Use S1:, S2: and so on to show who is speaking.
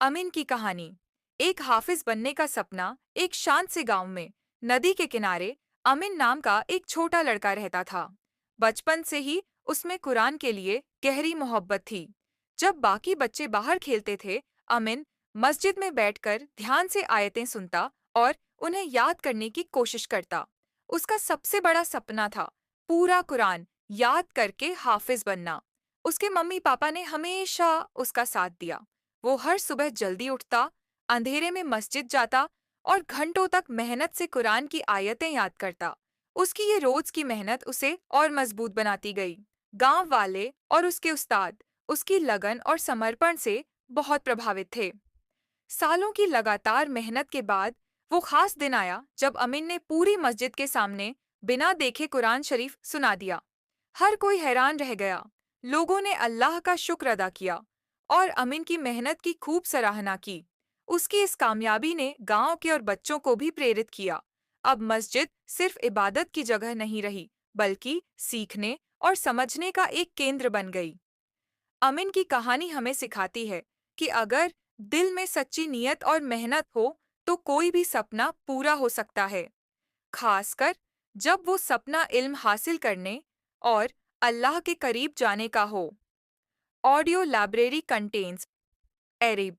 S1: अमिन की कहानी। एक हाफिज बनने का सपना। एक शांत से गांव में नदी के किनारे अमिन नाम का एक छोटा लड़का रहता था। बचपन से ही उसमें कुरान के लिए गहरी मोहब्बत थी। जब बाकी बच्चे बाहर खेलते थे, अमिन मस्जिद में बैठकर ध्यान से आयतें सुनता और उन्हें याद करने की कोशिश करता। उसका सबसे बड़ा सपना था पूरा कुरान याद करके हाफिज बनना। उसके मम्मी पापा ने हमेशा उसका साथ दिया। वो हर सुबह जल्दी उठता, अंधेरे में मस्जिद जाता और घंटों तक मेहनत से कुरान की आयतें याद करता। उसकी ये रोज की मेहनत उसे और मजबूत बनाती गई। गांव वाले और उसके उस्ताद उसकी लगन और समर्पण से बहुत प्रभावित थे। सालों की लगातार मेहनत के बाद वो खास दिन आया जब अमीन ने पूरी मस्जिद के सामने बिना देखे कुरान शरीफ सुना दिया। हर कोई हैरान रह गया। लोगों ने अल्लाह का शुक्र अदा किया और अमीन की मेहनत की खूब सराहना की। उसकी इस कामयाबी ने गांव के और बच्चों को भी प्रेरित किया। अब मस्जिद सिर्फ इबादत की जगह नहीं रही, बल्कि सीखने और समझने का एक केंद्र बन गई। अमिन की कहानी हमें सिखाती है कि अगर दिल में सच्ची नियत और मेहनत हो तो कोई भी सपना पूरा हो सकता है, खासकर जब वो सपना इल्म हासिल करने और अल्लाह के करीब जाने का हो। Audio library contains Arab